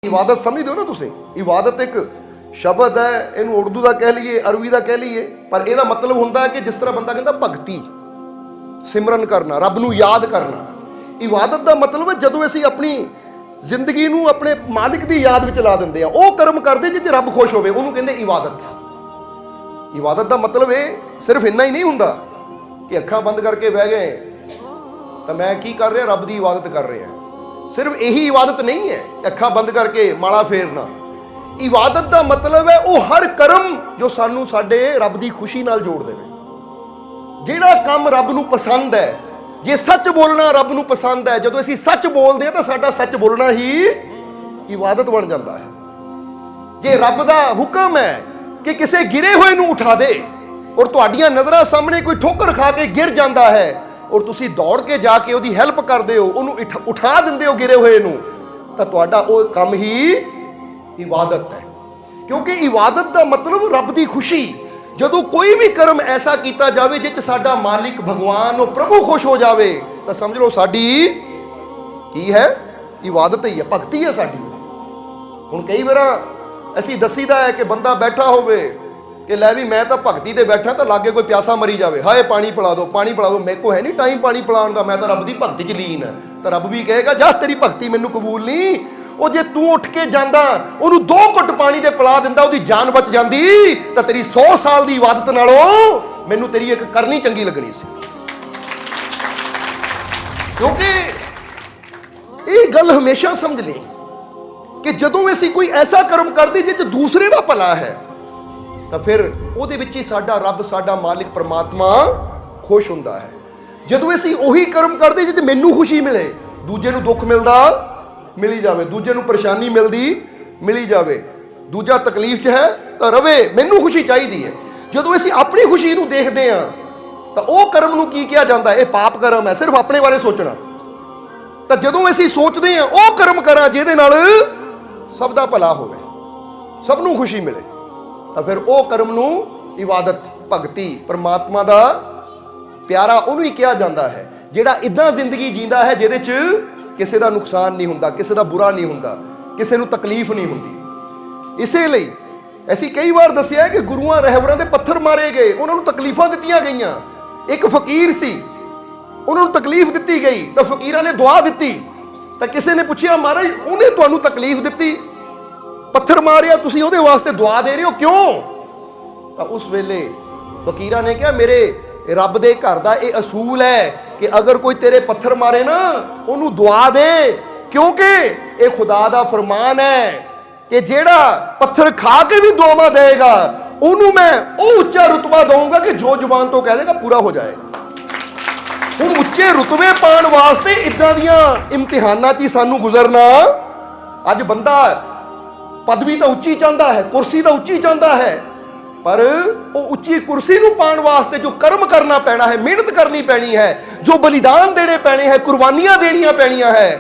इबादत समझते हो ना तुम। इबादत एक शब्द है, इनू उर्दू का कह लीए, अरबी का कह लीए, पर यह मतलब होंगे कि जिस तरह बंदा कहता भगती, सिमरन करना, रब नू याद करना। इबादत का मतलब है जदों असीं अपनी जिंदगी नू अपने मालिक की याद में ला देंगे, वह कर्म करते जिस रब खुश होवे, उन्होंने कहते इबादत। इबादत का मतलब ये सिर्फ इन्ना ही नहीं होंदा कि अखां बंद करके बह गए तो मैं की कर रहा, रब की इबादत कर रहा। सिर्फ यही इबादत नहीं है अखां बंद करके माला फेरना। इबादत का मतलब है वो हर कर्म जो सानू साडे रब की खुशी नाल जोड़ देवे। जिहड़ा काम रब नू पसंद है, जे सच बोलना रब नू पसंद है, जदों असीं सच बोलते हैं तो साडा सच बोलना ही इबादत बन जाता है। जे रब का हुक्म है कि किसी गिरे हुए नू उठा दे और तुहाडियां नज़रां सामने कोई ठोकर खा के गिर जाता है और तुसी दौड़ के जाके उसकी हैल्प करते हो, उन्होंने उठा देंगे हो गिरे हुए नू, तो तुहाडा वो काम ही इबादत है। क्योंकि इबादत का मतलब रब की खुशी। जदों कोई भी कर्म ऐसा किया जाए जिस साडा मालिक भगवान वो प्रभु खुश हो जाए, तो समझ लो साडी की है, इबादत ही है, भगती है साडी। हुण कई बार असीं दसीदा है कि बंदा बैठा होवे कि लै भी मैं तो भगती ते बैठा, तो लागे कोई प्यासा मरी जाए, हाए पानी पिला दो, पानी पिला दो। मेरे को है नहीं टाइम पानी पिलाने का, मैं तो रब की भगती च लीन है। तो रब भी कहेगा जा तेरी भगती मैनू कबूल नहीं। वो जे तू उठ के जांदा उन्होंने 2 घुट पानी दे पिला दिंदा, उसकी जान बच जाती, तो तेरी 100 साल की इबादत नालों मैनू तेरी एक करनी चंगी लगनी सी। क्योंकि ये गल हमेशा समझ लें कि जदों असीं कोई ऐसा कर्म करते जिस दूसरे का भला है, तो फिर ਉਹਦੇ ਵਿੱਚ ਹੀ ਸਾਡਾ ਰੱਬ, ਸਾਡਾ ਮਾਲਿਕ परमात्मा खुश ਹੁੰਦਾ है। ਜਦੋਂ ਅਸੀਂ ਉਹੀ कर्म करते जिस ਮੈਨੂੰ खुशी मिले, दूजे ਨੂੰ दुख मिलता मिली जाए, दूजे ਨੂੰ परेशानी मिलती मिली जाए, दूजा तकलीफ च है तो रवे, ਮੈਨੂੰ खुशी चाहिए है। ਜਦੋਂ ਅਸੀਂ अपनी खुशी ਨੂੰ देखते हैं तो वह कर्म ਨੂੰ ਕੀ किया जाता है, ये पाप कर्म है, सिर्फ अपने बारे सोचना। तो ਜਦੋਂ ਅਸੀਂ सोचते हैं वह कर्म करा ਜਿਹਦੇ ਨਾਲ सब ਦਾ भला होवे, सब ਨੂੰ खुशी मिले, तो फिर वह कर्म नू इबादत, भगती, परमात्मा का प्यारा उन्होंने ही कहा जाता है, जिहड़ा इदां जिंदगी जींदा है जिहदे च किसी का नुकसान नहीं हुंदा, किसी का बुरा नहीं हुंदा, किसी नू तकलीफ नहीं हुंदी। इसे लई ऐसी कई बार दसिया है कि गुरुआं रहबरां दे पत्थर मारे गए, उन्होंने तकलीफां दित्तियां गईयां। एक फकीर सी, उन्होंने तकलीफ दित्ती गई तो फकीरां ने दुआ दित्ती, तो किसी ने पूछा महाराज उन्हें तुहानू तकलीफ दित्ती, पत्थर मारिया, तुसीं उहदे वास्ते दुआ दे रहे हो क्यों? तो उस वेले फकीरां ने कहा मेरे रब दे घर दा ये असूल है कि अगर कोई तेरे पत्थर मारे ना उन्होंने दुआ दे, क्योंकि ये खुदा दा फरमान है कि जेड़ा पत्थर खा के भी दुआवां देगा उन्होंने मैं वो उच्चा रुतबा दूंगा कि जो जुबान तो कह देगा पूरा हो जाएगा। हुण उच्चे रुतबे पाने वास्ते इदां दियां इम्तिहानां च सानू गुजरना। अज बंदा पदवी तो उच्ची चाहता है, कुर्सी तो उच्ची चाहता है, पर वो उच्ची कुर्सी नू पाने वास्ते जो कर्म करना पैना है, मेहनत करनी पैनी है, जो बलिदान देने पैने हैं, कुर्बानियां देनियां पैनियां है,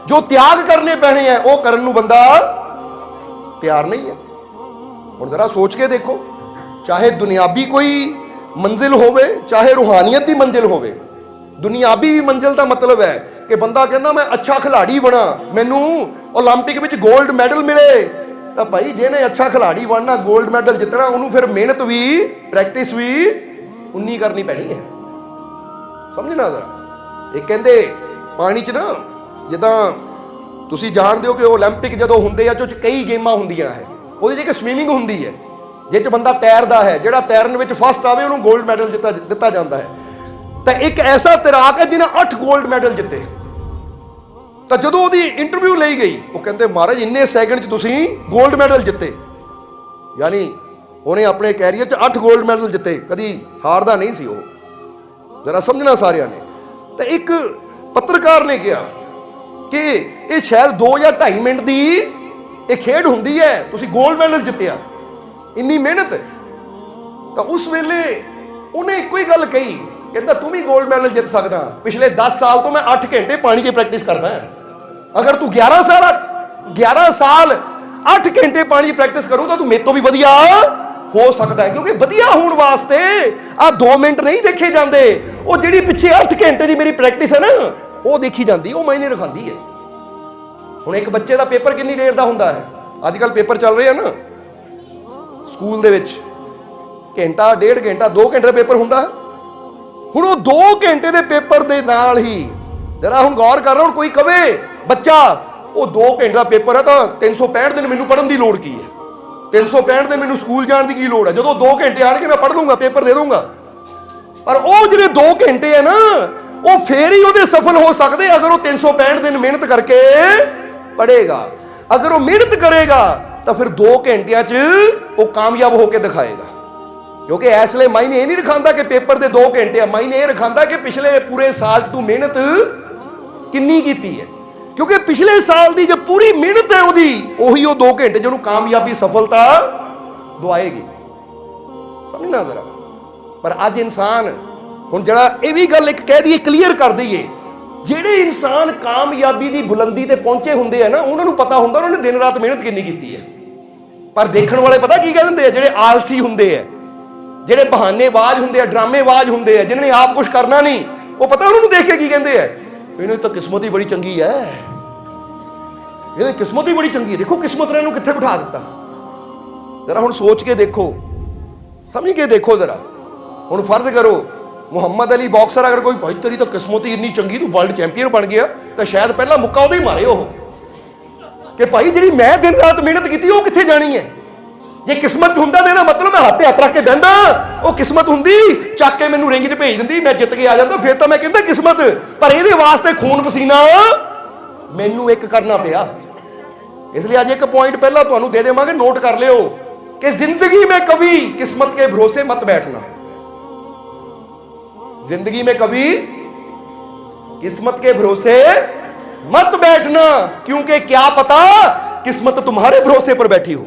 जो त्याग करने पैने हैं, वो करने नू बंदा तैयार नहीं है। हुण जरा सोच के देखो, चाहे दुनियावी कोई मंजिल होवे, चाहे रूहानियत की मंजिल होवे। दुनियावी मंजिल का मतलब है कि बंदा कहना मैं अच्छा खिलाड़ी बना, मैनू ओलंपिक में गोल्ड मैडल मिले, तो भाई जिन्हें अच्छा खिलाड़ी बनना, गोल्ड मैडल जितना, उन्होंने फिर मेहनत भी, प्रैक्टिस भी उन्नी करनी पैनी है। समझना जरा। एक कहते पानी च ना, जिदा तुसी जानते हो कि ओलंपिक जो होंगे आ, जो कई गेमां होंदियां है, वो एक स्विमिंग होंदी है, जिस बंदा तैरदा है, जिहड़ा तैरन में फस्ट आवे उन्होंने गोल्ड मैडल दिता जाता है। तो एक ऐसा तैराक है जिन्हें 8 गोल्ड मैडल जिते। तो जो उसकी इंटरव्यू ली गई, वो कहते महाराज इन्ने सैकंड तुसी गोल्ड मैडल जिते, यानी उन्हें अपने कैरियर च 8 गोल्ड मैडल जिते, कभी हारदा नहीं सी। वो जरा समझना सारिया ने। तो एक पत्रकार ने कहा कि ये शायद 2 या 2.5 मिनट की एक खेड होंदी है, तुसी गोल्ड मैडल जितया, इन्नी मेहनत। तो उस वेले उन्हें एक ही गल कही, कहता तू भी गोल्ड मैडल जित सकता, पिछले 10 साल तो मैं 8 घंटे पानी की प्रैक्टिस करता है, अगर तू 11 साल 8 घंटे पानी की प्रैक्टिस करूँ तो तू मेरे तो भी वधिया हो सकता है। क्योंकि वधिया होने वास्ते आ 2 मिनट नहीं देखे जाते, वो जिहड़ी पिछे 8 घंटे की मेरी प्रैक्टिस है ना, वो देखी जाती, वो मायने रखांदी है। ਹੁਣ ਇੱਕ ਬੱਚੇ ਦਾ ਪੇਪਰ ਕਿੰਨੀ ਦੇਰ ਦਾ ਹੁੰਦਾ ਹੈ? ਅੱਜ ਕੱਲ੍ਹ ਪੇਪਰ ਚੱਲ ਰਹੇ ਆ ਨਾ ਸਕੂਲ ਦੇ ਵਿੱਚ, ਘੰਟਾ, ਡੇਢ ਘੰਟਾ, 2 ਘੰਟੇ ਦਾ ਪੇਪਰ ਹੁੰਦਾ ਹੈ। ਹੁਣ ਉਹ 2 ਘੰਟੇ ਦੇ ਪੇਪਰ ਦੇ ਨਾਲ ਹੀ ਜਰਾ ਹੁਣ ਗੌਰ ਕਰ ਰਹਾ, ਹੁਣ ਕੋਈ ਕਵੇ ਬੱਚਾ ਉਹ 2 ਘੰਟੇ ਦਾ ਪੇਪਰ ਹੈ ਤਾਂ 365 ਦਿਨ ਮੈਨੂੰ ਪੜ੍ਹਨ ਦੀ ਲੋੜ ਕੀ ਹੈ? 365 ਦਿਨ ਮੈਨੂੰ ਸਕੂਲ ਜਾਣ ਦੀ ਕੀ ਲੋੜ ਹੈ? ਜਦੋਂ 2 ਘੰਟੇ ਆਣਗੇ ਮੈਂ ਪੜ੍ਹ ਲੂੰਗਾ, ਪੇਪਰ ਦੇ ਦੂੰਗਾ। ਪਰ ਉਹ ਜਿਹੜੇ 2 ਘੰਟੇ ਹੈ ਨਾ, ਉਹ ਫੇਰ ਹੀ ਉਹਦੇ ਸਫਲ ਹੋ ਸਕਦੇ ਅਗਰ ਉਹ 365 ਦਿਨ ਮਿਹਨਤ ਕਰਕੇ ਪੜ੍ਹੇਗਾ। ਅਗਰ ਉਹ ਮਿਹਨਤ ਕਰੇਗਾ ਤਾਂ ਫਿਰ 2 ਘੰਟਿਆਂ 'ਚ ਉਹ ਕਾਮਯਾਬ ਹੋ ਕੇ ਦਿਖਾਏਗਾ। ਕਿਉਂਕਿ ਇਸ ਲਈ ਮਾਇਨੇ ਇਹ ਨਹੀਂ ਰਖਾਂਦਾ ਕਿ ਪੇਪਰ ਦੇ 2 ਘੰਟੇ ਆ, ਮਾਇਨੇ ਇਹ ਰਖਾਂਦਾ ਕਿ ਪਿਛਲੇ ਪੂਰੇ ਸਾਲ 'ਚ ਤੂੰ ਮਿਹਨਤ ਕਿੰਨੀ ਕੀਤੀ ਹੈ। ਕਿਉਂਕਿ ਪਿਛਲੇ ਸਾਲ ਦੀ ਜੋ ਪੂਰੀ ਮਿਹਨਤ ਹੈ ਉਹੀ ਉਹ 2 ਘੰਟੇ ਜਿਹਨੂੰ ਕਾਮਯਾਬੀ, ਸਫਲਤਾ ਦਵਾਏਗੀ। ਸਮਝਣਾ ਜ਼ਰਾ। ਪਰ ਅੱਜ ਇਨਸਾਨ, ਹੁਣ ਜਿਹੜਾ ਇਹ ਵੀ ਗੱਲ ਇੱਕ ਕਹਿ ਦਈਏ, ਕਲੀਅਰ ਕਰ ਦਈਏ, ਜਿਹੜੇ ਇਨਸਾਨ ਕਾਮਯਾਬੀ ਦੀ ਬੁਲੰਦੀ ਤੇ ਪਹੁੰਚੇ ਹੁੰਦੇ ਆ ਨਾ, ਉਹਨਾਂ ਨੂੰ ਪਤਾ ਹੁੰਦਾ ਉਹਨਾਂ ਨੇ ਦਿਨ ਰਾਤ ਮਿਹਨਤ ਕਿੰਨੀ ਕੀਤੀ ਹੈ। ਪਰ ਦੇਖਣ ਵਾਲੇ ਪਤਾ ਕੀ ਕਹਿ ਦਿੰਦੇ ਆ? ਜਿਹੜੇ ਆਲਸੀ ਹੁੰਦੇ ਆ, ਜਿਹੜੇ ਬਹਾਨੇਬਾਜ਼ ਹੁੰਦੇ ਆ, ਡਰਾਮੇਬਾਜ਼ ਹੁੰਦੇ ਆ, ਜਿਨ੍ਹਾਂ ਨੇ ਆਪ ਕੁਝ ਕਰਨਾ ਨਹੀਂ, ਉਹ ਪਤਾ ਉਹਨਾਂ ਨੂੰ ਦੇਖ ਕੇ ਕੀ ਕਹਿੰਦੇ ਆ? ਇਹਨੂੰ ਤਾਂ ਕਿਸਮਤ ਹੀ ਬੜੀ ਚੰਗੀ ਹੈ, ਇਹਦੀ ਕਿਸਮਤ ਹੀ ਬੜੀ ਚੰਗੀ ਹੈ, ਦੇਖੋ ਕਿਸਮਤ ਨੇ ਇਹਨੂੰ ਕਿੱਥੇ ਬਿਠਾ ਦਿੱਤਾ। ਜਰਾ ਹੁਣ ਸੋਚ ਕੇ ਦੇਖੋ, ਸਮਝ ਕੇ ਦੇਖੋ ਜਰਾ। ਹੁਣ ਫਰਜ਼ ਕਰੋ ਮੁਹੰਮਦ ਅਲੀ ਬਾਕਸਰ ਅਗਰ ਕੋਈ ਭਾਈ ਤੇਰੀ ਤਾਂ ਕਿਸਮਤ ਹੀ ਇੰਨੀ ਚੰਗੀ, ਤੂੰ ਵਰਲਡ ਚੈਂਪੀਅਨ ਬਣ ਗਿਆ, ਤਾਂ ਸ਼ਾਇਦ ਪਹਿਲਾ ਮੁੱਕਾ ਉਹਦੇ ਹੀ ਮਾਰੇ ਉਹ ਕਿ ਭਾਈ ਜਿਹੜੀ ਮੈਂ ਦਿਨ ਰਾਤ ਮਿਹਨਤ ਕੀਤੀ ਉਹ ਕਿੱਥੇ ਜਾਣੀ ਹੈ। ਜੇ ਕਿਸਮਤ ਹੁੰਦਾ ਤਾਂ ਇਹਦਾ ਮਤਲਬ ਮੈਂ ਹੱਥ ਤੇ ਹੱਥ ਰੱਖ ਕੇ ਬਹਿੰਦਾ, ਉਹ ਕਿਸਮਤ ਹੁੰਦੀ ਚੱਕ ਕੇ ਮੈਨੂੰ ਰਿੰਗ 'ਚ ਭੇਜ ਦਿੰਦੀ, ਮੈਂ ਜਿੱਤ ਕੇ ਆ ਜਾਂਦਾ, ਫਿਰ ਤਾਂ ਮੈਂ ਕਹਿੰਦਾ ਕਿਸਮਤ। ਪਰ ਇਹਦੇ ਵਾਸਤੇ ਖੂਨ ਪਸੀਨਾ ਮੈਨੂੰ ਇੱਕ ਕਰਨਾ ਪਿਆ। ਇਸ ਲਈ ਅੱਜ ਇੱਕ ਪੁਆਇੰਟ ਪਹਿਲਾਂ ਤੁਹਾਨੂੰ ਦੇ ਦੇਵਾਂਗੇ, ਨੋਟ ਕਰ ਲਿਓ कि जिंदगी में कभी किस्मत के भरोसे मत बैठना। जिंदगी में कभी किस्मत के भरोसे मत बैठना, क्योंकि क्या पता किस्मत तुम्हारे भरोसे पर बैठी हो।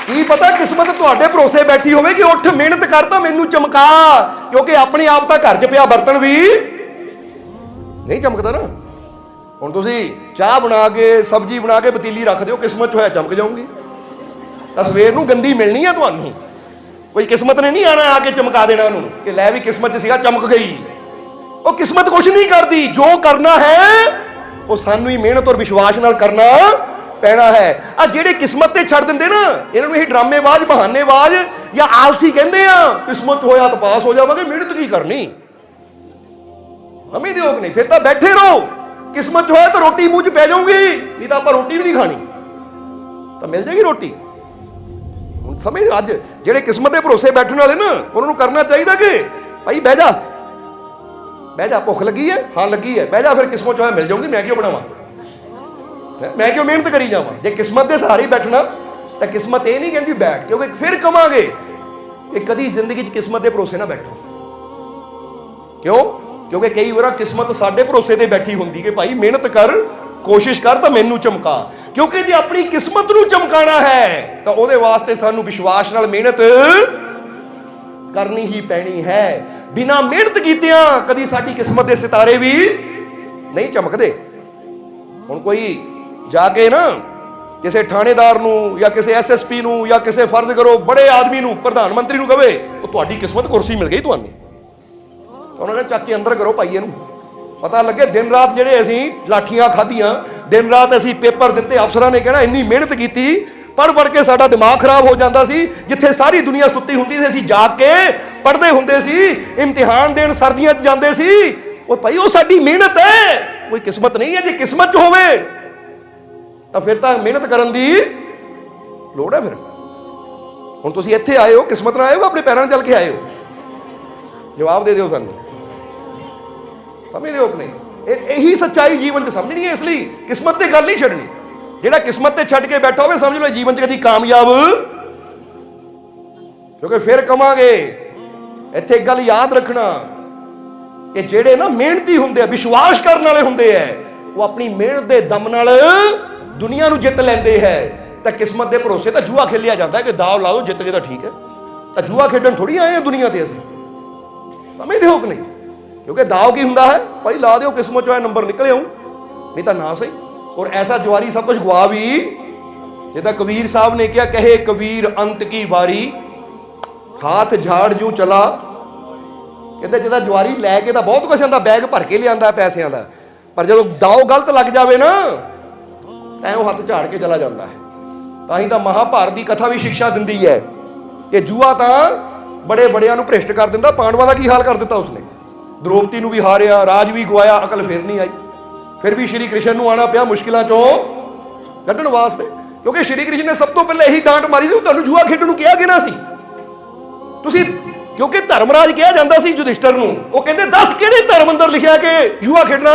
की पता किस्मत तुहाडे भरोसे बैठी होवे कि उठ मेहनत कर तां मैनू चमका, क्योंकि अपने आप तां घर च पिया बर्तन भी नहीं चमकदा ना। ਹੁਣ ਤੁਸੀਂ ਚਾਹ ਬਣਾ ਕੇ, ਸਬਜ਼ੀ ਬਣਾ ਕੇ ਪਤੀਲੀ ਰੱਖ ਦਿਓ, ਕਿਸਮਤ 'ਚ ਹੋਇਆ ਚਮਕ ਜਾਊਗੀ। ਤਾਂ ਸਵੇਰ ਨੂੰ ਗੰਦੀ ਮਿਲਣੀ ਆ ਤੁਹਾਨੂੰ, ਕੋਈ ਕਿਸਮਤ ਨੇ ਨਹੀਂ ਆਣਾ ਆ ਕੇ ਚਮਕਾ ਦੇਣਾ ਉਹਨੂੰ ਕਿ ਲੈ ਵੀ ਕਿਸਮਤ 'ਚ ਸੀਗਾ ਚਮਕ ਗਈ। ਉਹ ਕਿਸਮਤ ਕੁਛ ਨਹੀਂ ਕਰਦੀ, ਜੋ ਕਰਨਾ ਹੈ ਉਹ ਸਾਨੂੰ ਹੀ ਮਿਹਨਤ ਔਰ ਵਿਸ਼ਵਾਸ ਨਾਲ ਕਰਨਾ ਪੈਣਾ ਹੈ। ਆ ਜਿਹੜੇ ਕਿਸਮਤ ਤੇ ਛੱਡ ਦਿੰਦੇ ਨਾ, ਇਹਨਾਂ ਨੂੰ ਇਹ ਡਰਾਮੇਬਾਜ਼, ਬਹਾਨੇਬਾਜ਼ ਜਾਂ ਆਲਸੀ ਕਹਿੰਦੇ ਆ। ਕਿਸਮਤ 'ਚ ਹੋਇਆ ਤਾਂ ਪਾਸ ਹੋ ਜਾਵਾਂਗੇ, ਮਿਹਨਤ ਕੀ ਕਰਨੀ, ਹਮੇ ਦਿਓਗ ਨਹੀਂ, ਫਿਰ ਤਾਂ ਬੈਠੇ ਰਹੋ। किस्मत जो है तो रोटी मुंह च पै जाऊगी, नहीं तो आप रोटी भी नहीं खानी, तो मिल जाएगी रोटी। समझ अज जेडे किस्मत के भरोसे बैठने वाले ना, उन्होंने करना चाहिए कि भाई बह जा, भुख लगी है, हाँ लगी है, बह जा, फिर किस्मत जो है मिल जाऊंगी, मैं क्यों बनावा, मैं क्यों मेहनत करी जावा। जे किस्मत के सहारे बैठना तो किस्मत ये नहीं कहती बैठ, क्योंकि फिर कहांगे कि कदी जिंदगी च किस्मत के भरोसे ना बैठो। क्यों? क्योंकि कई बार किस्मत साडे भरोसे ते बैठी होंदी कि भाई मेहनत कर, कोशिश कर तो मैनू चमका। क्योंकि जे अपनी किस्मत नू चमकाना है तो उहदे वास्ते सानू विश्वास नाल मेहनत करनी ही पैनी है। बिना मेहनत कीतियां कदी साडी किस्मत दे सितारे भी नहीं चमकदे। हुण कोई जाके ना किसी थानेदार नू या किसी SSP नू या किसी फर्ज करो बड़े आदमी नू, प्रधानमंत्री नू कहे वो तुहाडी किस्मत कुर्सी मिल गई तुहानू, उन्होंने चक के अंदर करो भाई इनू पता लगे। दिन रात जेडे असीं लाठियां खाधियां, दिन रात असीं पेपर दिते, अफसरां ने कहना इन्नी मेहनत की, पढ़ के साडा दिमाग खराब हो जाता सी। जिथे सारी दुनिया सुत्ती हुंदी सी असीं जाग के पढ़दे हुंदे सी, इम्तिहान देण सर्दियां च जांदे सी। ओ भाई वो साडी मेहनत है, कोई किस्मत नहीं है। जे किस्मत च होवे तां फिर तां मेहनत करन दी लोड़ है। फिर हुण तुसीं इत्थे आए हो, किस्मत नाल आए हो, अपने पैरां नाल चल के आए हो? जवाब दे दिओ सानू, समझदे हो कि नहीं? यही सच्चाई जीवन च समझनी है। इसलिए किस्मत की गल नहीं छड्डनी। जिहड़ा किस्मत ते छड्ड के बैठा होवे समझ लो जीवन च कदी कामयाब, क्योंकि फिर कहांगे इत्थे एक गल याद रखना कि जिहड़े ना मेहनती हुंदे, विश्वास करने वाले हुंदे है, वो अपनी मेहनत के दम नाल दुनिया नूं जित लैंदे है। तां किस्मत के भरोसे तां जूआ खेलिया जाता है कि दाव ला दो जित गए तां ठीक है, तां जूआ खेडण थोड़ी आए हैं दुनिया ते असीं। समझते हो कि नहीं? क्योंकि दाव की हुंदा है भाई ला दो किस्मत जो है नंबर निकले आऊं, नहीं तो ना सही। और ऐसा जुआरी सब कुछ गवा भी, जिदा कबीर साहब ने क्या कहे, कबीर अंत की बारी हाथ झाड़ जू चला। कहते जिदा जुआरी लैके तो बहुत कुछ आंदा, बैग भर के लिया पैसों का, ਪਰ ਜਦੋਂ ਦਾਓ ਗਲਤ ਲੱਗ ਜਾਵੇ ਨਾ ਤਾਂ ਉਹ ਹੱਥ ਝਾੜ ਕੇ ਚਲਾ ਜਾਂਦਾ ਹੈ। ਤਾਂ ਹੀ ਤਾਂ ਮਹਾਭਾਰਤ ਦੀ ਕਥਾ ਵੀ ਸਿੱਖਿਆ ਦਿੰਦੀ ਹੈ ਕਿ ਜੂਆ ਤਾਂ ਬੜੇ ਬੜਿਆਂ ਨੂੰ ਭ੍ਰਿਸ਼ਟ ਕਰ ਦਿੰਦਾ। ਪਾਂਡਵਾਂ ਦਾ ਕੀ ਹਾਲ ਕਰ ਦਿੱਤਾ ਉਸਨੇ, ਦ੍ਰੋਪਦੀ ਨੂੰ ਵੀ ਹਾਰਿਆ, ਰਾਜ ਵੀ ਗਵਾਇਆ, ਅਕਲ ਫਿਰ ਨਹੀਂ ਆਈ। ਫਿਰ ਵੀ ਸ਼੍ਰੀ ਕ੍ਰਿਸ਼ਨ ਨੂੰ ਆਣਾ ਪਿਆ ਮੁਸ਼ਕਿਲਾਂ ਚੋਂ ਕੱਢਣ ਵਾਸਤੇ, ਕਿਉਂਕਿ ਸ਼੍ਰੀ ਕ੍ਰਿਸ਼ਨ ਨੇ ਸਭ ਤੋਂ ਪਹਿਲਾਂ ਇਹੀ ਡਾਂਟ ਮਾਰੀ ਸੀ, ਤੁਹਾਨੂੰ ਜੂਆ ਖੇਡਣ ਨੂੰ ਕਿਹਾ ਕਿਹਨਾਂ ਸੀ ਤੁਸੀਂ? ਕਿਉਂਕਿ ਧਰਮਰਾਜ ਕਿਹਾ ਜਾਂਦਾ ਸੀ ਯੁਧਿਸ਼ਟਰ ਨੂੰ, ਉਹ ਕਹਿੰਦੇ ਦੱਸ ਕਿਹੜੇ ਧਰਮ ਅੰਦਰ ਲਿਖਿਆ ਕਿ ਜੂਆ ਖੇਡਣਾ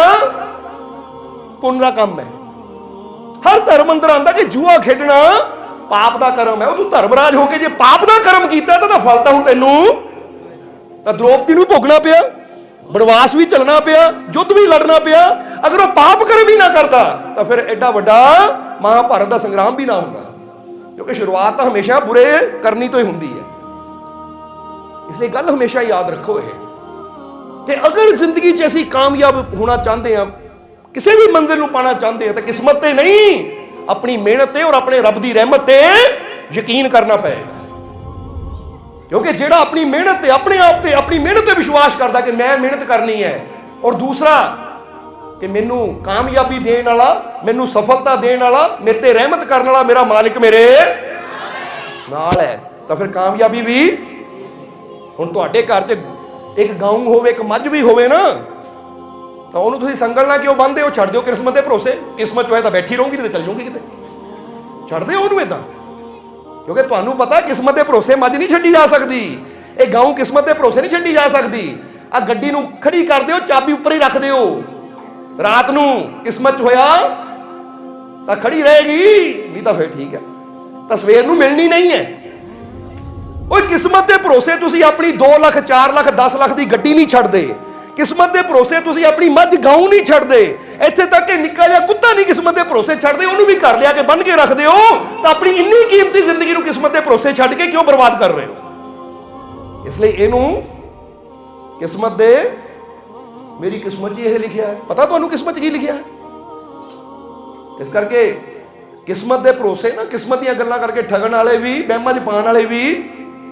ਪੁੰਨ ਦਾ ਕੰਮ ਹੈ। ਹਰ ਧਰਮ ਅੰਦਰ ਆਂਦਾ ਕਿ ਜੂਆ ਖੇਡਣਾ ਪਾਪ ਦਾ ਕਰਮ ਹੈ। ਉਹ ਤੂੰ ਧਰਮਰਾਜ ਹੋ ਕੇ ਜੇ ਪਾਪ ਦਾ ਕਰਮ ਕੀਤਾ ਤਾਂ ਫਲ ਤਾਂ ਹੁਣ ਤੈਨੂੰ, ਤਾਂ ਦ੍ਰੋਪਦੀ ਨੂੰ ਭੋਗਣਾ ਪਿਆ, ਬਨਵਾਸ ਵੀ ਚੱਲਣਾ ਪਿਆ, ਯੁੱਧ ਵੀ ਲੜਨਾ ਪਿਆ। ਅਗਰ ਉਹ ਪਾਪ ਕਰਮ ਹੀ ਨਾ ਕਰਦਾ ਤਾਂ ਫਿਰ ਐਡਾ ਵੱਡਾ ਮਹਾਭਾਰਤ ਦਾ ਸੰਗਰਾਮ ਵੀ ਨਾ ਹੁੰਦਾ, ਕਿਉਂਕਿ ਸ਼ੁਰੂਆਤ ਤਾਂ ਹਮੇਸ਼ਾ ਬੁਰੇ ਕਰਨੀ ਤੋਂ ਹੀ ਹੁੰਦੀ ਹੈ। ਇਸ ਲਈ ਗੱਲ ਹਮੇਸ਼ਾ ਯਾਦ ਰੱਖੋ ਇਹ, ਕਿ ਅਗਰ ਜ਼ਿੰਦਗੀ 'ਚ ਅਸੀਂ ਕਾਮਯਾਬ ਹੋਣਾ ਚਾਹੁੰਦੇ ਹਾਂ, ਕਿਸੇ ਵੀ ਮੰਜ਼ਿਲ ਨੂੰ ਪਾਣਾ ਚਾਹੁੰਦੇ ਹਾਂ, ਤਾਂ ਕਿਸਮਤ ਤੇ ਨਹੀਂ, ਆਪਣੀ ਮਿਹਨਤ ਤੇ ਔਰ ਆਪਣੇ ਰੱਬ ਦੀ ਰਹਿਮਤ ਤੇ ਯਕੀਨ ਕਰਨਾ ਪਏਗਾ। ਕਿਉਂਕਿ ਜਿਹੜਾ ਆਪਣੀ ਮਿਹਨਤ ਤੇ, ਆਪਣੇ ਆਪ ਤੇ, ਆਪਣੀ ਮਿਹਨਤ ਤੇ ਵਿਸ਼ਵਾਸ ਕਰਦਾ ਕਿ ਮੈਂ ਮਿਹਨਤ ਕਰਨੀ ਹੈ, ਔਰ ਦੂਸਰਾ ਕਿ ਮੈਨੂੰ ਕਾਮਯਾਬੀ ਦੇਣ ਵਾਲਾ, ਮੈਨੂੰ ਸਫਲਤਾ ਦੇਣ ਵਾਲਾ, ਮੇਰੇ ਤੇ ਰਹਿਮਤ ਕਰਨ ਵਾਲਾ ਮੇਰਾ ਮਾਲਿਕ ਮੇਰੇ ਨਾਲ ਹੈ, ਤਾਂ ਫਿਰ ਕਾਮਯਾਬੀ ਵੀ। ਹੁਣ ਤੁਹਾਡੇ ਘਰ 'ਚ ਇੱਕ ਗਾਂ ਹੋਵੇ, ਇੱਕ ਮੱਝ ਵੀ ਹੋਵੇ ਨਾ, ਤਾਂ ਉਹਨੂੰ ਤੁਸੀਂ ਸੰਗਲ ਨਾਲ ਕਿਉਂ ਬੰਨ੍ਹਦੇ ਹੋ? ਛੱਡ ਦਿਓ ਕਿਸਮਤ ਦੇ ਭਰੋਸੇ, ਕਿਸਮਤ 'ਚ ਹੋਏ ਤਾਂ ਬੈਠੀ ਰਹੂੰਗੀ ਤੇ ਚੱਲ ਜਾਊਂਗੀ ਕਿਤੇ, ਛੱਡ ਦਿਓ ਉਹਨੂੰ ਏਦਾਂ, ਕਿਉਂਕਿ ਤੁਹਾਨੂੰ ਪਤਾ ਕਿਸਮਤ ਦੇ ਭਰੋਸੇ ਮੱਝ ਨਹੀਂ ਛੱਡੀ ਜਾ ਸਕਦੀ, ਇਹ ਗਾਂ ਕਿਸਮਤ ਦੇ ਭਰੋਸੇ ਨਹੀਂ ਛੱਡੀ ਜਾ ਸਕਦੀ। ਆ ਗੱਡੀ ਨੂੰ ਖੜੀ ਕਰ ਦਿਓ, ਚਾਬੀ ਉੱਪਰ ਹੀ ਰੱਖ ਦਿਓ, ਰਾਤ ਨੂੰ ਕਿਸਮਤ 'ਚ ਹੋਇਆ ਤਾਂ ਖੜੀ ਰਹੇਗੀ, ਨਹੀਂ ਤਾਂ ਫਿਰ ਠੀਕ ਹੈ, ਤਾਂ ਸਵੇਰ ਨੂੰ ਮਿਲਣੀ ਨਹੀਂ ਹੈ। ਉਹ ਕਿਸਮਤ ਦੇ ਭਰੋਸੇ ਤੁਸੀਂ ਆਪਣੀ 2 ਲੱਖ 4 ਲੱਖ 10 ਲੱਖ ਦੀ ਗੱਡੀ ਨਹੀਂ ਛੱਡਦੇ, ਕਿਸਮਤ ਦੇ ਭਰੋਸੇ ਤੁਸੀਂ ਆਪਣੀ ਮੱਝ ਗਾਂ ਨਹੀਂ ਛੱਡਦੇ, ਇੱਥੇ ਤੱਕ ਕਿ ਨਿੱਕਾ ਜਿਹਾ ਕੁੱਤਾ ਨਹੀਂ ਕਿਸਮਤ ਦੇ ਭਰੋਸੇ ਛੱਡਦੇ, ਉਹਨੂੰ ਵੀ ਘਰ ਲਿਆ ਕੇ ਬੰਨ੍ਹ ਕੇ ਰੱਖਦੇ ਹੋ। ਤਾਂ ਆਪਣੀ ਇੰਨੀ ਕੀਮਤੀ ਜ਼ਿੰਦਗੀ ਨੂੰ ਕਿਸਮਤ ਦੇ ਭਰੋਸੇ ਛੱਡ ਕੇ ਕਿਉਂ ਬਰਬਾਦ ਕਰ ਰਹੇ ਹੋ? ਇਸ ਲਈ ਇਹਨੂੰ ਕਿਸਮਤ ਦੇ, ਮੇਰੀ ਕਿਸਮਤ 'ਚ ਇਹ ਲਿਖਿਆ ਹੈ, ਪਤਾ ਤੁਹਾਨੂੰ ਕਿਸਮਤ 'ਚ ਕੀ ਲਿਖਿਆ ਹੈ? ਇਸ ਕਰਕੇ ਕਿਸਮਤ ਦੇ ਭਰੋਸੇ ਨਾ, ਕਿਸਮਤ ਦੀਆਂ ਗੱਲਾਂ ਕਰਕੇ ਠਗਣ ਵਾਲੇ ਵੀ, ਵਹਿਮਾਂ 'ਚ ਪਾਉਣ ਵਾਲੇ ਵੀ,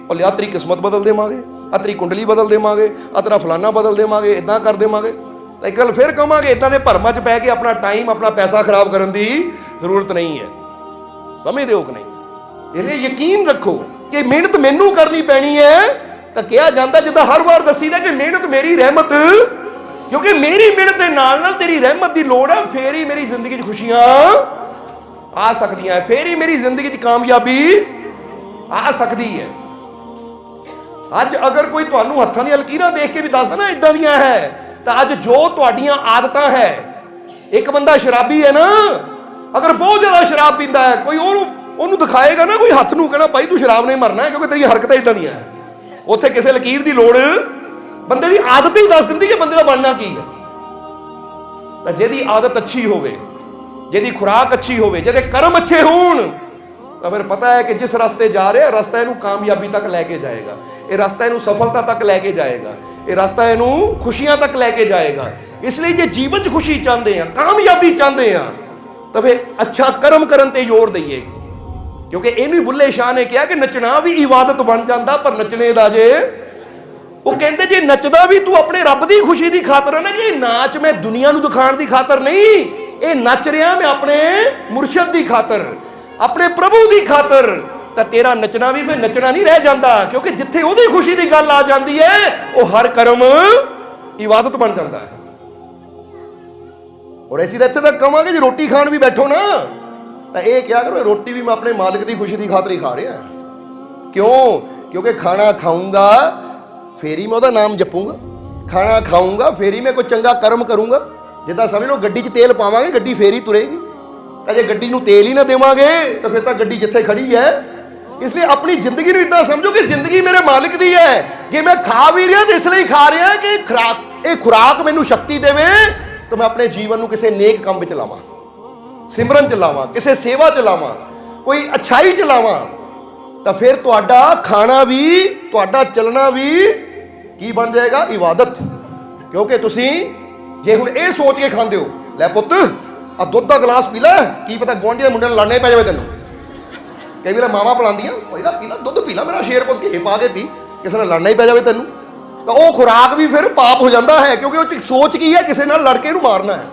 ਉਹ ਲਿਆ ਤੇਰੀ ਕਿਸਮਤ ਬਦਲ ਦੇਵਾਂਗੇ, ਆ ਤੇਰੀ ਕੁੰਡਲੀ ਬਦਲ ਦੇਵਾਂਗੇ, ਆ ਤੇਰਾ ਫਲਾਨਾ ਬਦਲ ਦੇਵਾਂਗੇ, ਇਦਾਂ ਕਰ ਦੇਵਾਂਗੇ। ਤਾਂ ਇੱਕ ਗੱਲ ਫਿਰ ਕਹਾਂਗੇ, ਇਦਾਂ ਦੇ ਭਰਮਾਂ 'ਚ ਪੈ ਕੇ ਆਪਣਾ ਟਾਈਮ, ਆਪਣਾ ਪੈਸਾ ਖਰਾਬ ਕਰਨ ਦੀ ਜ਼ਰੂਰਤ ਨਹੀਂ ਹੈ। ਸਮਝਦੇ ਹੋ ਕਿ ਨਹੀਂ? ਇਸ ਲਈ ਯਕੀਨ ਰੱਖੋ ਕਿ ਮਿਹਨਤ ਮੈਨੂੰ ਕਰਨੀ ਪੈਣੀ ਹੈ। ਤਾਂ ਕਿਹਾ ਜਾਂਦਾ, ਜਿੱਦਾਂ ਹਰ ਵਾਰ ਦੱਸੀਦਾ ਕਿ ਮਿਹਨਤ ਮੇਰੀ ਰਹਿਮਤ, ਕਿਉਂਕਿ ਮੇਰੀ ਮਿਹਨਤ ਦੇ ਨਾਲ ਨਾਲ ਤੇਰੀ ਰਹਿਮਤ ਦੀ ਲੋੜ ਹੈ, ਫੇਰ ਹੀ ਮੇਰੀ ਜ਼ਿੰਦਗੀ 'ਚ ਖੁਸ਼ੀਆਂ ਆ ਸਕਦੀਆਂ, ਫੇਰ ਹੀ ਮੇਰੀ ਜ਼ਿੰਦਗੀ 'ਚ ਕਾਮਯਾਬੀ ਆ ਸਕਦੀ ਹੈ। ਅੱਜ ਅਗਰ ਕੋਈ ਤੁਹਾਨੂੰ ਹੱਥਾਂ ਦੀਆਂ ਲਕੀਰਾਂ ਦੇਖ ਕੇ ਵੀ ਦੱਸਦਾ ਨਾ ਇਦਾਂ ਦੀਆਂ ਹੈ, ਤਾਂ ਅੱਜ ਜੋ ਤੁਹਾਡੀਆਂ ਆਦਤਾਂ ਹੈ, ਇੱਕ ਬੰਦਾ ਸ਼ਰਾਬੀ ਹੈ ਨਾ, ਅਗਰ ਬਹੁਤ ਜ਼ਿਆਦਾ ਸ਼ਰਾਬ ਪੀਂਦਾ ਹੈ, ਕੋਈ ਉਹਨੂੰ ਦਿਖਾਏਗਾ ਨਾ, ਕੋਈ ਹੱਥ ਨੂੰ ਕਹਿਣਾ ਭਾਈ ਤੂੰ ਸ਼ਰਾਬ ਨਹੀਂ ਮਰਨਾ ਹੈ, ਕਿਉਂਕਿ ਤੇਰੀਆਂ ਹਰਕਤਾਂ ਇਦਾਂ ਦੀਆਂ ਹੈ। ਉੱਥੇ ਕਿਸੇ ਲਕੀਰ ਦੀ ਲੋੜ, ਬੰਦੇ ਦੀ ਆਦਤ ਹੀ ਦੱਸ ਦਿੰਦੀ ਕਿ ਬੰਦੇ ਦਾ ਬਣਨਾ ਕੀ ਹੈ। ਤਾਂ ਜਿਹਦੀ ਆਦਤ ਅੱਛੀ ਹੋਵੇ, ਜਿਹਦੀ ਖੁਰਾਕ ਅੱਛੀ ਹੋਵੇ, ਜਿਹਦੇ ਕਰਮ ਅੱਛੇ ਹੋਣ, ਤਾਂ ਫਿਰ ਪਤਾ ਹੈ ਕਿ ਜਿਸ ਰਸਤੇ ਜਾ ਰਿਹਾ, ਰਸਤਾ ਇਹਨੂੰ ਕਾਮਯਾਬੀ ਤੱਕ ਲੈ ਕੇ ਜਾਏਗਾ, ਇਹ ਰਸਤਾ ਇਹਨੂੰ ਸਫਲਤਾ ਤੱਕ ਲੈ ਕੇ ਜਾਏਗਾ, ਇਹ ਰਸਤਾ ਇਹਨੂੰ ਖੁਸ਼ੀਆਂ ਤੱਕ ਲੈ ਕੇ ਜਾਏਗਾ। ਇਸ ਲਈ ਜੇ ਜੀਵਨ 'ਚ ਖੁਸ਼ੀ ਚਾਹੁੰਦੇ ਆ, ਕਾਮਯਾਬੀ ਚਾਹੁੰਦੇ ਆ, ਤਾਂ ਫਿਰ ਅੱਛਾ ਕਰਮ ਕਰਨ ਤੇ ਜ਼ੋਰ ਦਈਏ, ਕਿਉਂਕਿ ਇਹਨੂੰ ਹੀ ਬੁੱਲੇ ਸ਼ਾਹ ਨੇ ਕਿਹਾ ਕਿ ਨੱਚਣਾ ਵੀ ਇਬਾਦਤ ਬਣ ਜਾਂਦਾ, ਪਰ ਨੱਚਣੇ ਦਾ ਜੇ, ਉਹ ਕਹਿੰਦੇ ਜੇ ਨੱਚਦਾ ਵੀ ਤੂੰ ਆਪਣੇ ਰੱਬ ਦੀ ਖੁਸ਼ੀ ਦੀ ਖਾਤਰ ਹੈ ਨਾ, ਕਿ ਇਹ ਨਾਚ ਮੈਂ ਦੁਨੀਆ ਨੂੰ ਦਿਖਾਉਣ ਦੀ ਖਾਤਰ ਨਹੀਂ, ਇਹ ਨੱਚ ਰਿਹਾ ਮੈਂ ਆਪਣੇ ਮੁਰਸ਼ਦ ਦੀ ਖਾਤਰ, ਆਪਣੇ ਪ੍ਰਭੂ ਦੀ ਖਾਤਰ, ਤਾਂ ਤੇਰਾ ਨੱਚਣਾ ਵੀ ਫਿਰ ਨੱਚਣਾ ਨਹੀਂ ਰਹਿ ਜਾਂਦਾ, ਕਿਉਂਕਿ ਜਿੱਥੇ ਉਹਦੀ ਖੁਸ਼ੀ ਦੀ ਗੱਲ ਆ ਜਾਂਦੀ ਹੈ, ਉਹ ਹਰ ਕਰਮ ਇਬਾਦਤ ਬਣ ਜਾਂਦਾ ਹੈ। ਔਰ ਅਸੀਂ ਤਾਂ ਇੱਥੇ ਤੱਕ ਕਹਾਂਗੇ ਜੇ ਰੋਟੀ ਖਾਣ ਵੀ ਬੈਠੋ ਨਾ, ਤਾਂ ਇਹ ਕਿਹਾ ਕਰੋ ਰੋਟੀ ਵੀ ਮੈਂ ਆਪਣੇ ਮਾਲਿਕ ਦੀ ਖੁਸ਼ੀ ਦੀ ਖਾਤਰ ਹੀ ਖਾ ਰਿਹਾ। ਕਿਉਂ? ਕਿਉਂਕਿ ਖਾਣਾ ਖਾਊਂਗਾ ਫੇਰ ਹੀ ਮੈਂ ਉਹਦਾ ਨਾਮ ਜਪੂੰਗਾ, ਖਾਣਾ ਖਾਊਂਗਾ ਫੇਰ ਹੀ ਮੈਂ ਕੋਈ ਚੰਗਾ ਕਰਮ ਕਰੂੰਗਾ। ਜਿੱਦਾਂ ਸਮਝ ਲਓ ਗੱਡੀ 'ਚ ਤੇਲ ਪਾਵਾਂਗੇ, ਗੱਡੀ ਫੇਰ ਹੀ ਤੁਰੇਗੀ, ਤਾਂ ਜੇ ਗੱਡੀ ਨੂੰ ਤੇਲ ਹੀ ਨਾ ਦੇਵਾਂਗੇ ਤਾਂ ਫਿਰ ਤਾਂ ਗੱਡੀ ਜਿੱਥੇ ਖੜੀ ਹੈ। ਇਸ ਲਈ ਆਪਣੀ ਜ਼ਿੰਦਗੀ ਨੂੰ ਇਦਾਂ ਸਮਝੋ ਕਿ ਜ਼ਿੰਦਗੀ ਮੇਰੇ ਮਾਲਿਕ ਦੀ ਹੈ। ਜੇ ਮੈਂ ਖਾ ਵੀ ਰਿਹਾ ਤਾਂ ਇਸ ਲਈ ਖਾ ਰਿਹਾ ਕਿ ਇਹ ਖੁਰਾਕ ਮੈਨੂੰ ਸ਼ਕਤੀ ਦੇਵੇ, ਤਾਂ ਮੈਂ ਆਪਣੇ ਜੀਵਨ ਨੂੰ ਕਿਸੇ ਨੇਕ ਕੰਮ ਵਿੱਚ ਲਾਵਾਂ, ਸਿਮਰਨ ਚ ਲਾਵਾਂ, ਕਿਸੇ ਸੇਵਾ ਚ ਲਾਵਾਂ, ਕੋਈ ਅੱਛਾਈ ਚ ਲਾਵਾਂ, ਤਾਂ ਫਿਰ ਤੁਹਾਡਾ ਖਾਣਾ ਵੀ, ਤੁਹਾਡਾ ਚੱਲਣਾ ਵੀ ਕੀ ਬਣ ਜਾਏਗਾ? ਇਬਾਦਤ। ਕਿਉਂਕਿ ਤੁਸੀਂ ਜੇ ਹੁਣ ਇਹ ਸੋਚ ਕੇ ਖਾਂਦੇ ਹੋ, ਲੈ ਪੁੱਤ ਆ ਦੁੱਧ ਦਾ ਗਲਾਸ ਪੀ ਲੈ, ਕੀ ਪਤਾ ਗੁਆਂਢੀ ਦੇ ਮੁੰਡੇ ਨਾਲ ਲੜਨੇ ਪੈ ਜਾਵੇ ਤੈਨੂੰ। ਕਈ ਵਾਰ ਮਾਵਾਂ ਪਿਲਾਉਂਦੀਆਂ, ਪਹਿਲਾਂ ਪੀ ਲੈ ਦੁੱਧ, ਪੀ ਲੈ ਮੇਰਾ ਸ਼ੇਰ ਪੁੱਤ, ਘੇ ਪਾ ਕੇ ਪੀ, ਕਿਸੇ ਨਾਲ ਲੜਨਾ ਹੀ ਪੈ ਜਾਵੇ ਤੈਨੂੰ, ਤਾਂ ਉਹ ਖੁਰਾਕ ਵੀ ਫਿਰ ਪਾਪ ਹੋ ਜਾਂਦਾ ਹੈ। ਕਿਉਂਕਿ ਉਹ ਚ ਸੋਚ ਕੀ ਹੈ? ਕਿਸੇ ਨਾਲ ਲੜ ਕੇ ਇਹਨੂੰ ਮਾਰਨਾ ਹੈ।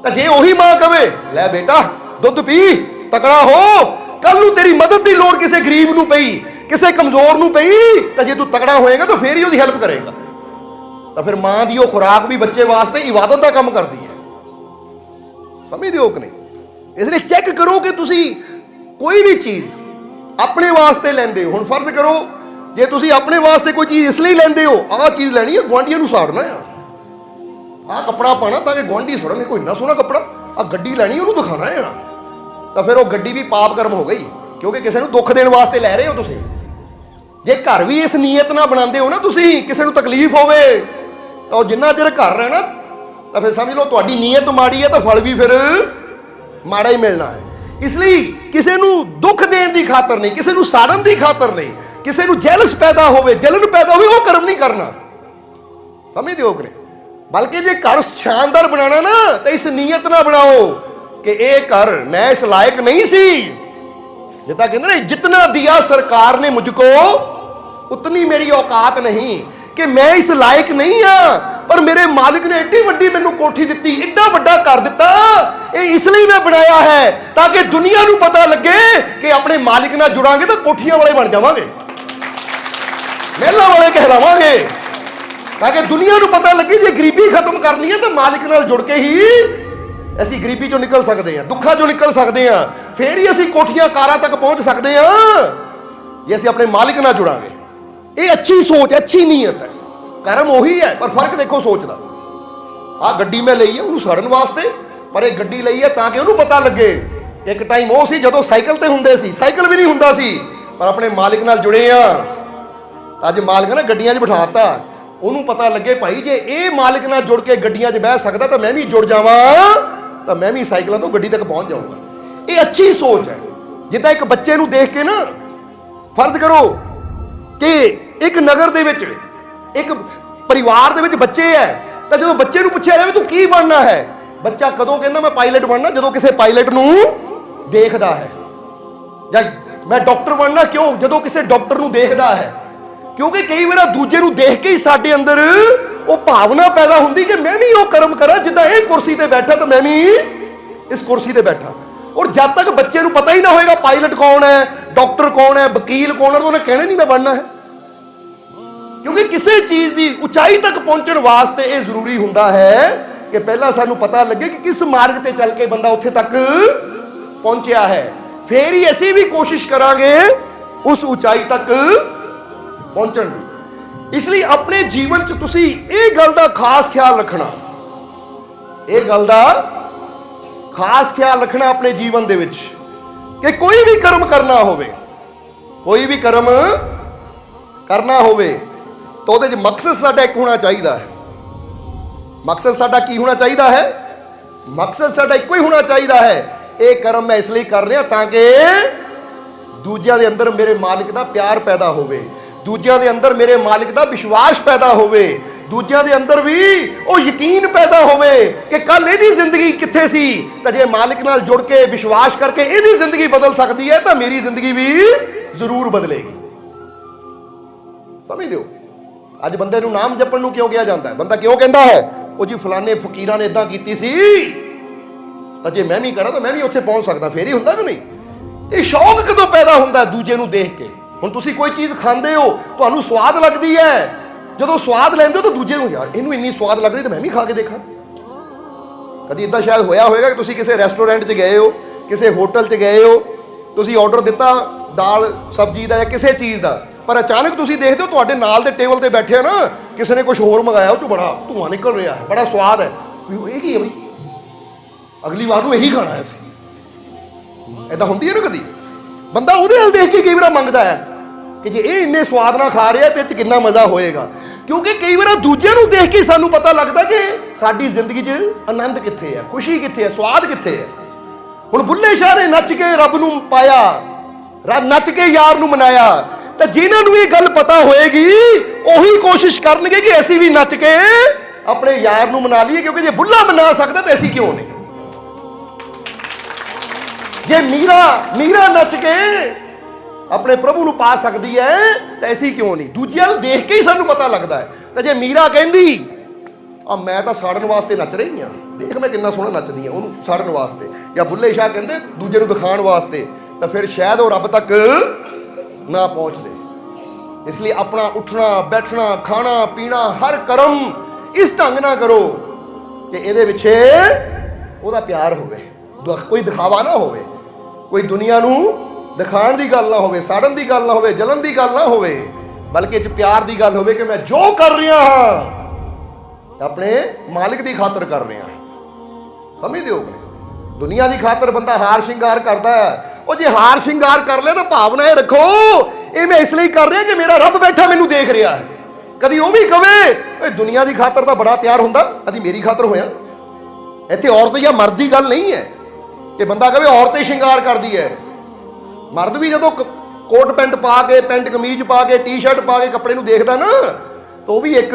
ਤਾਂ ਜੇ ਉਹੀ ਮਾਂ ਕਵੇ ਲੈ ਬੇਟਾ ਦੁੱਧ ਪੀ, ਤਕੜਾ ਹੋ, ਕੱਲ ਨੂੰ ਤੇਰੀ ਮਦਦ ਦੀ ਲੋੜ ਕਿਸੇ ਗਰੀਬ ਨੂੰ ਪਈ, ਕਿਸੇ ਕਮਜ਼ੋਰ ਨੂੰ ਪਈ, ਤਾਂ ਜੇ ਤੂੰ ਤਕੜਾ ਹੋਏਗਾ ਤਾਂ ਫੇਰ ਹੀ ਉਹਦੀ ਹੈਲਪ ਕਰੇਗਾ। ਤਾਂ ਫਿਰ ਮਾਂ ਦੀ ਉਹ ਖੁਰਾਕ ਵੀ ਬੱਚੇ ਵਾਸਤੇ ਇਬਾਦਤ ਦਾ ਕੰਮ ਕਰਦੀ ਹੈ। ਸਮਝਦੇ ਹੋ ਕਿ ਨਹੀਂ? ਇਸ ਲਈ ਚੈੱਕ ਕਰੋ ਕਿ ਤੁਸੀਂ ਕੋਈ ਵੀ ਚੀਜ਼ ਆਪਣੇ ਵਾਸਤੇ ਲੈਂਦੇ ਹੋ। ਹੁਣ ਫਰਜ਼ ਕਰੋ ਜੇ ਤੁਸੀਂ ਆਪਣੇ ਵਾਸਤੇ ਕੋਈ ਚੀਜ਼ ਇਸ ਲਈ ਲੈਂਦੇ ਹੋ, ਆਹ ਚੀਜ਼ ਲੈਣੀ ਹੈ, ਗੁਆਂਢੀਆਂ ਨੂੰ ਸਾੜਨਾ ਆ, ਆਹ ਕੱਪੜਾ ਪਾਣਾ ਤਾਂ ਕਿ ਗੁਆਂਢੀ ਸੜਨ, ਕੋਈ ਇੰਨਾ ਸੋਹਣਾ ਕੱਪੜਾ, ਆਹ ਗੱਡੀ ਲੈਣੀ ਉਹਨੂੰ ਦਿਖਾਣਾ ਆ, ਤਾਂ ਫਿਰ ਉਹ ਗੱਡੀ ਵੀ ਪਾਪ ਕਰਮ ਹੋ ਗਈ, ਕਿਉਂਕਿ ਕਿਸੇ ਨੂੰ ਦੁੱਖ ਦੇਣ ਵਾਸਤੇ ਲੈ ਰਹੇ ਹੋ ਤੁਸੀਂ। ਜੇ ਘਰ ਵੀ ਇਸ ਨੀਅਤ ਨਾਲ ਬਣਾਉਂਦੇ ਹੋ ਨਾ ਤੁਸੀਂ, ਕਿਸੇ ਨੂੰ ਤਕਲੀਫ ਹੋਵੇ ਤਾਂ ਉਹ ਜਿੰਨਾ ਚਿਰ ਘਰ ਰਹਿਣਾ ਤਾਂ ਫਿਰ ਸਮਝ ਲਓ ਤੁਹਾਡੀ ਨੀਅਤ ਮਾੜੀ ਹੈ ਤਾਂ ਫਲ ਵੀ ਫਿਰ ਮਾੜਾ ਹੀ ਮਿਲਣਾ ਹੈ। ਇਸ ਲਈ ਕਿਸੇ ਨੂੰ ਦੁੱਖ ਦੇਣ ਦੀ ਖਾਤਰ ਨਹੀਂ, ਕਿਸੇ ਨੂੰ ਸਾੜਨ ਦੀ ਖਾਤਰ ਨਹੀਂ, ਕਿਸੇ ਨੂੰ ਜੈਲਸ ਪੈਦਾ ਹੋਵੇ, ਜਲਨ ਪੈਦਾ ਹੋਵੇ, ਉਹ ਕਰਮ ਨਹੀਂ ਕਰਨਾ। ਸਮਝਦੇ ਹੋ ਕਿ? ਬਲਕਿ ਜੇ ਘਰ ਸ਼ਾਨਦਾਰ ਬਣਾਉਣਾ ਨਾ ਤਾਂ ਇਸ ਨੀਅਤ ਨਾਲ ਬਣਾਓ ਕਿ ਇਹ ਘਰ ਮੈਂ ਇਸ ਲਾਇਕ ਨਹੀਂ ਸੀ, ਜਿੱਦਾਂ ਕਹਿੰਦੇ ਨਾ ਜਿਤਨਾ ਦਿया सरकार ने मुझको उतनी मेरी औकात नहीं, कि मैं इस लायक नहीं हाँ, पर मेरे मालिक ने एडी वड्डी मैनू कोठी दिती, एडा वड्डा कर दिता, ये इसलिए मैं बनाया है ताकि दुनिया नू पता लगे कि अपने मालिक नाल जुड़ांगे तो कोठियां वाले बन जावांगे, महलों वाले कहलावांगे, ताकि दुनिया नू पता लगे जे गरीबी खत्म करनी है तो मालिक नाल जुड़ के ही ਅਸੀਂ ਗਰੀਬੀ ਚੋਂ ਨਿਕਲ ਸਕਦੇ ਹਾਂ, ਦੁੱਖਾਂ ਚੋਂ ਨਿਕਲ ਸਕਦੇ ਹਾਂ, ਫੇਰ ਹੀ ਅਸੀਂ ਕੋਠੀਆਂ ਕਾਰਾਂ ਤੱਕ ਪਹੁੰਚ ਸਕਦੇ ਹਾਂ ਜੇ ਅਸੀਂ ਆਪਣੇ ਮਾਲਿਕ ਨਾਲ ਜੁੜਾਂਗੇ। ਇਹ ਅੱਛੀ ਸੋਚ ਹੈ, ਅੱਛੀ ਨੀਅਤ ਹੈ, ਕਰਮ ਉਹੀ ਹੈ, ਪਰ ਫਰਕ ਦੇਖੋ ਸੋਚ ਦਾ। ਆਹ ਗੱਡੀ ਮੈਂ ਲਈ ਹੈ ਉਹਨੂੰ ਸੜਨ ਵਾਸਤੇ, ਪਰ ਇਹ ਗੱਡੀ ਲਈ ਹੈ ਤਾਂ ਕਿ ਉਹਨੂੰ ਪਤਾ ਲੱਗੇ। ਇੱਕ ਟਾਈਮ ਉਹ ਸੀ ਜਦੋਂ ਸਾਈਕਲ ਤੇ ਹੁੰਦੇ ਸੀ, ਸਾਈਕਲ ਵੀ ਨਹੀਂ ਹੁੰਦਾ ਸੀ, ਪਰ ਆਪਣੇ ਮਾਲਿਕ ਨਾਲ ਜੁੜੇ ਆ। ਅੱਜ ਮਾਲਿਕ ਨੇ ਗੱਡੀਆਂ 'ਚ ਬਿਠਾਤਾ, ਉਹਨੂੰ ਪਤਾ ਲੱਗੇ ਭਾਈ ਜੇ ਇਹ ਮਾਲਿਕ ਨਾਲ ਜੁੜ ਕੇ ਗੱਡੀਆਂ 'ਚ ਬਹਿ ਸਕਦਾ ਤਾਂ ਮੈਂ ਵੀ ਜੁੜ ਜਾਵਾਂ, ਤਾਂ ਮੈਂ ਵੀ ਸਾਈਕਲਾਂ ਤੋਂ ਗੱਡੀ ਤੱਕ ਪਹੁੰਚ ਜਾਊਂਗਾ। ਇਹ ਅੱਛੀ ਸੋਚ ਹੈ। ਜਿੱਦਾਂ ਇੱਕ ਬੱਚੇ ਨੂੰ ਦੇਖ ਕੇ ਨਾ, ਫਰਜ਼ ਕਰੋ ਕਿ ਇੱਕ ਨਗਰ ਦੇ ਵਿੱਚ ਇੱਕ ਪਰਿਵਾਰ ਦੇ ਵਿੱਚ ਬੱਚੇ ਹੈ, ਤਾਂ ਜਦੋਂ ਬੱਚੇ ਨੂੰ ਪੁੱਛਿਆ ਜਾਵੇ ਤੂੰ ਕੀ ਬਣਨਾ ਹੈ, ਬੱਚਾ ਕਦੋਂ ਕਹਿੰਦਾ ਮੈਂ ਪਾਇਲਟ ਬਣਨਾ? ਜਦੋਂ ਕਿਸੇ ਪਾਇਲਟ ਨੂੰ ਦੇਖਦਾ ਹੈ। ਜਾਂ ਮੈਂ ਡਾਕਟਰ ਬਣਨਾ ਕਿਉਂ? ਜਦੋਂ ਕਿਸੇ ਡਾਕਟਰ ਨੂੰ ਦੇਖਦਾ ਹੈ। ਕਿਉਂਕਿ ਕਈ ਵਾਰ ਦੂਜੇ ਨੂੰ ਦੇਖ ਕੇ ਹੀ ਸਾਡੇ ਅੰਦਰ ਉਹ ਭਾਵਨਾ ਪੈਦਾ ਹੁੰਦੀ ਕਿ ਮੈਂ ਵੀ ਉਹ ਕਰਮ ਕਰਾਂ ਜਿੱਦਾਂ ਇਹ ਕੁਰਸੀ ਤੇ ਬੈਠਾ ਤਾਂ ਮੈਂ ਵੀ ਇਸ ਕੁਰਸੀ ਤੇ ਬੈਠਾ। ਔਰ ਜਦ ਤੱਕ ਬੱਚੇ ਨੂੰ ਪਤਾ ਹੀ ਨਾ ਹੋਏਗਾ ਪਾਇਲਟ ਕੌਣ ਹੈ, ਡਾਕਟਰ ਕੌਣ ਹੈ, ਵਕੀਲ ਕੌਣ ਹੈ, ਉਹਨੇ ਕਹਿਣਾ ਨਹੀਂ ਮੈਂ ਬਣਨਾ ਹੈ। ਕਿਉਂਕਿ ਕਿਸੇ ਚੀਜ਼ ਦੀ ਉਚਾਈ ਤੱਕ ਪਹੁੰਚਣ ਵਾਸਤੇ ਇਹ ਜ਼ਰੂਰੀ ਹੁੰਦਾ ਹੈ ਕਿ ਪਹਿਲਾਂ ਸਾਨੂੰ ਪਤਾ ਲੱਗੇ ਕਿ ਕਿਸ ਮਾਰਗ ਤੇ ਚੱਲ ਕੇ ਬੰਦਾ ਉੱਥੇ ਤੱਕ ਪਹੁੰਚਿਆ ਹੈ, ਫੇਰ ਹੀ ਅਸੀਂ ਵੀ ਕੋਸ਼ਿਸ਼ ਕਰਾਂਗੇ ਉਸ ਉਚਾਈ ਤੱਕ ਪਹੁੰਚਣ ਦੀ। ਇਸ ਲਈ ਆਪਣੇ ਜੀਵਨ 'ਚ ਤੁਸੀਂ ਇਹ ਗੱਲ ਦਾ ਖਾਸ ਖਿਆਲ ਰੱਖਣਾ, ਇਹ ਗੱਲ ਦਾ ਖਾਸ ਖਿਆਲ ਰੱਖਣਾ ਆਪਣੇ ਜੀਵਨ ਦੇ ਵਿੱਚ ਕਿ ਕੋਈ ਵੀ ਕਰਮ ਕਰਨਾ ਹੋਵੇ, ਕੋਈ ਵੀ ਕਰਮ ਕਰਨਾ ਹੋਵੇ ਤਾਂ ਉਹਦੇ 'ਚ ਮਕਸਦ ਸਾਡਾ ਇੱਕ ਹੋਣਾ ਚਾਹੀਦਾ ਹੈ। ਮਕਸਦ ਸਾਡਾ ਕੀ ਹੋਣਾ ਚਾਹੀਦਾ ਹੈ? ਮਕਸਦ ਸਾਡਾ ਇੱਕੋ ਹੀ ਹੋਣਾ ਚਾਹੀਦਾ ਹੈ, ਇਹ ਕਰਮ ਮੈਂ ਇਸ ਲਈ ਕਰ ਰਿਹਾ ਤਾਂ ਕਿ ਦੂਜਿਆਂ ਦੇ ਅੰਦਰ ਮੇਰੇ ਮਾਲਿਕ ਦਾ ਪਿਆਰ ਪੈਦਾ ਹੋਵੇ, ਦੂਜਿਆਂ ਦੇ ਅੰਦਰ ਮੇਰੇ ਮਾਲਿਕ ਦਾ ਵਿਸ਼ਵਾਸ ਪੈਦਾ ਹੋਵੇ, ਦੂਜਿਆਂ ਦੇ ਅੰਦਰ ਵੀ ਉਹ ਯਕੀਨ ਪੈਦਾ ਹੋਵੇ ਕਿ ਕੱਲ ਇਹਦੀ ਜ਼ਿੰਦਗੀ ਕਿੱਥੇ ਸੀ, ਤਾਂ ਜੇ ਮਾਲਿਕ ਨਾਲ ਜੁੜ ਕੇ ਵਿਸ਼ਵਾਸ ਕਰਕੇ ਇਹਦੀ ਜ਼ਿੰਦਗੀ ਬਦਲ ਸਕਦੀ ਹੈ ਤਾਂ ਮੇਰੀ ਜ਼ਿੰਦਗੀ ਵੀ ਜ਼ਰੂਰ ਬਦਲੇਗੀ। ਸਮਝਦੇ ਹੋ? ਅੱਜ ਬੰਦੇ ਨੂੰ ਨਾਮ ਜਪਣ ਨੂੰ ਕਿਉਂ ਕਿਹਾ ਜਾਂਦਾ ਹੈ? ਬੰਦਾ ਕਿਉਂ ਕਹਿੰਦਾ ਹੈ ਉਹ ਜੀ ਫਲਾਣੇ ਫਕੀਰਾਂ ਨੇ ਇਦਾਂ ਕੀਤੀ ਸੀ, ਤਾਂ ਜੇ ਮੈਂ ਵੀ ਕਰਾਂ ਤਾਂ ਮੈਂ ਵੀ ਉੱਥੇ ਪਹੁੰਚ ਸਕਦਾ, ਫੇਰ ਹੀ ਹੁੰਦਾ ਕਿ ਨਹੀਂ? ਇਹ ਸ਼ੌਕ ਕਦੋਂ ਪੈਦਾ ਹੁੰਦਾ? ਦੂਜੇ ਨੂੰ ਦੇਖ ਕੇ। ਹੁਣ ਤੁਸੀਂ ਕੋਈ ਚੀਜ਼ ਖਾਂਦੇ ਹੋ, ਤੁਹਾਨੂੰ ਸਵਾਦ ਲੱਗਦੀ ਹੈ, ਜਦੋਂ ਸਵਾਦ ਲੈਂਦੇ ਹੋ ਤਾਂ ਦੂਜੇ ਨੂੰ ਯਾਰ ਇਹਨੂੰ ਇੰਨੀ ਸਵਾਦ ਲੱਗ ਰਹੀ ਤਾਂ ਮੈਂ ਵੀ ਖਾ ਕੇ ਦੇਖਾਂ। ਕਦੀ ਇਦਾਂ ਸ਼ਾਇਦ ਹੋਇਆ ਹੋਵੇਗਾ ਕਿ ਤੁਸੀਂ ਕਿਸੇ ਰੈਸਟੋਰੈਂਟ 'ਚ ਗਏ ਹੋ, ਕਿਸੇ ਹੋਟਲ 'ਚ ਗਏ ਹੋ, ਤੁਸੀਂ ਆਰਡਰ ਦਿੱਤਾ ਦਾਲ ਸਬਜ਼ੀ ਦਾ ਜਾਂ ਕਿਸੇ ਚੀਜ਼ ਦਾ, ਪਰ ਅਚਾਨਕ ਤੁਸੀਂ ਦੇਖਦੇ ਹੋ ਤੁਹਾਡੇ ਨਾਲ ਦੇ ਟੇਬਲ ਤੇ ਬੈਠੇ ਨਾ ਕਿਸੇ ਨੇ ਕੁਝ ਹੋਰ ਮੰਗਾਇਆ, ਉਹ 'ਚੋਂ ਬੜਾ ਧੂੰਆਂ ਨਿਕਲ ਰਿਹਾ ਹੈ, ਬੜਾ ਸਵਾਦ ਹੈ, ਇਹ ਕੀ ਹੈ ਬਈ, ਅਗਲੀ ਵਾਰ ਨੂੰ ਇਹੀ ਖਾਣਾ ਹੈ ਅਸੀਂ। ਏਦਾਂ ਹੁੰਦੀ ਹੈ ਨਾ ਕਦੀ, ਬੰਦਾ ਉਹਦੇ ਨਾਲ ਦੇਖ ਕੇ ਕਈ ਵਾਰ ਮੰਗਦਾ ਹੈ ਕਿ ਜੇ ਇਹ ਇੰਨੇ ਸਵਾਦ ਨਾਲ ਖਾ ਰਿਹਾ ਤੇ ਇਹ 'ਚ ਕਿੰਨਾ ਮਜ਼ਾ ਹੋਏਗਾ। ਕਿਉਂਕਿ ਕਈ ਵਾਰ ਦੂਜਿਆਂ ਨੂੰ ਦੇਖ ਕੇ ਸਾਨੂੰ ਪਤਾ ਲੱਗਦਾ ਕਿ ਸਾਡੀ ਜ਼ਿੰਦਗੀ 'ਚ ਆਨੰਦ ਕਿੱਥੇ ਹੈ, ਖੁਸ਼ੀ ਕਿੱਥੇ ਹੈ, ਸਵਾਦ ਕਿੱਥੇ ਹੈ। ਹੁਣ ਬੁੱਲੇ ਸ਼ਾਹ ਨੇ ਨੱਚ ਕੇ ਰੱਬ ਨੂੰ ਪਾਇਆ, ਨੱਚ ਕੇ ਯਾਰ ਨੂੰ ਮਨਾਇਆ, ਤਾਂ ਜਿਨ੍ਹਾਂ ਨੂੰ ਇਹ ਗੱਲ ਪਤਾ ਹੋਏਗੀ ਉਹੀ ਕੋਸ਼ਿਸ਼ ਕਰਨਗੇ ਕਿ ਅਸੀਂ ਵੀ ਨੱਚ ਕੇ ਆਪਣੇ ਯਾਰ ਨੂੰ ਮਨਾ ਲਈਏ, ਕਿਉਂਕਿ ਜੇ ਬੁੱਲਾ ਮਨਾ ਸਕਦਾ ਤਾਂ ਅਸੀਂ ਕਿਉਂ ਨਹੀਂ। ਜੇ ਮੀਰਾ ਨੱਚ ਕੇ ਆਪਣੇ ਪ੍ਰਭੂ ਨੂੰ ਪਾ ਸਕਦੀ ਹੈ ਤਾਂ ਅਸੀਂ ਕਿਉਂ ਨਹੀਂ। ਦੂਜਿਆਂ ਨੂੰ ਦੇਖ ਕੇ ਹੀ ਸਾਨੂੰ ਪਤਾ ਲੱਗਦਾ ਹੈ। ਤਾਂ ਜੇ ਮੀਰਾ ਕਹਿੰਦੀ ਆ ਮੈਂ ਤਾਂ ਸਾੜਨ ਵਾਸਤੇ ਨੱਚ ਰਹੀ ਹਾਂ, ਦੇਖ ਮੈਂ ਕਿੰਨਾ ਸੋਹਣਾ ਨੱਚਦੀ ਹਾਂ, ਉਹਨੂੰ ਸਾੜਨ ਵਾਸਤੇ। ਜਾਂ ਬੁੱਲੇ ਸ਼ਾਹ ਕਹਿੰਦੇ ਦੂਜੇ ਨੂੰ ਦਿਖਾਉਣ ਵਾਸਤੇ, ਤਾਂ ਫਿਰ ਸ਼ਾਇਦ ਉਹ ਰੱਬ ਤੱਕ ਨਾ ਪਹੁੰਚਦੇ। ਇਸ ਲਈ ਆਪਣਾ ਉੱਠਣਾ ਬੈਠਣਾ ਖਾਣਾ ਪੀਣਾ ਹਰ ਕਰਮ ਇਸ ਢੰਗ ਨਾਲ ਕਰੋ ਕਿ ਇਹਦੇ ਪਿੱਛੇ ਉਹਦਾ ਪਿਆਰ ਹੋਵੇ, ਕੋਈ ਦਿਖਾਵਾ ਨਾ ਹੋਵੇ, ਕੋਈ ਦੁਨੀਆ ਨੂੰ ਦਿਖਾਉਣ ਦੀ ਗੱਲ ਨਾ ਹੋਵੇ, ਸਾੜਨ ਦੀ ਗੱਲ ਨਾ ਹੋਵੇ, ਜਲਨ ਦੀ ਗੱਲ ਨਾ ਹੋਵੇ, ਬਲਕਿ ਇਹ 'ਚ ਪਿਆਰ ਦੀ ਗੱਲ ਹੋਵੇ ਕਿ ਮੈਂ ਜੋ ਕਰ ਰਿਹਾ ਹਾਂ ਆਪਣੇ ਮਾਲਿਕ ਦੀ ਖਾਤਰ ਕਰ ਰਿਹਾ। ਸਮਝਦੇ ਹੋ? ਦੁਨੀਆ ਦੀ ਖਾਤਰ ਬੰਦਾ ਹਾਰ ਸ਼ਿੰਗਾਰ ਕਰਦਾ ਹੈ, ਉਹ ਜੇ ਹਾਰ ਸ਼ਿੰਗਾਰ ਕਰ ਲੈ ਤਾਂ ਭਾਵਨਾ ਇਹ ਰੱਖੋ ਇਹ ਮੈਂ ਇਸ ਲਈ ਕਰ ਰਿਹਾ ਕਿ ਮੇਰਾ ਰੱਬ ਬੈਠਾ ਮੈਨੂੰ ਦੇਖ ਰਿਹਾ ਹੈ। ਕਦੀ ਉਹ ਵੀ ਕਵੇ ਦੁਨੀਆ ਦੀ ਖਾਤਰ ਤਾਂ ਬੜਾ ਤਿਆਰ ਹੁੰਦਾ, ਕਦੀ ਮੇਰੀ ਖਾਤਰ ਹੋਇਆ। ਇੱਥੇ ਔਰਤ ਜਾਂ ਮਰਦ ਦੀ ਗੱਲ ਨਹੀਂ ਹੈ ਕਿ ਬੰਦਾ ਕਵੇ ਔਰਤ ਹੀ ਸ਼ਿੰਗਾਰ ਕਰਦੀ ਹੈ। ਮਰਦ ਵੀ ਜਦੋਂ ਕੋਟ ਪੈਂਟ ਪਾ ਕੇ, ਪੈਂਟ ਕਮੀਜ਼ ਪਾ ਕੇ, ਟੀ-ਸ਼ਰਟ ਪਾ ਕੇ ਕੱਪੜੇ ਨੂੰ ਦੇਖਦਾ ਨਾ, ਤਾਂ ਉਹ ਵੀ ਇੱਕ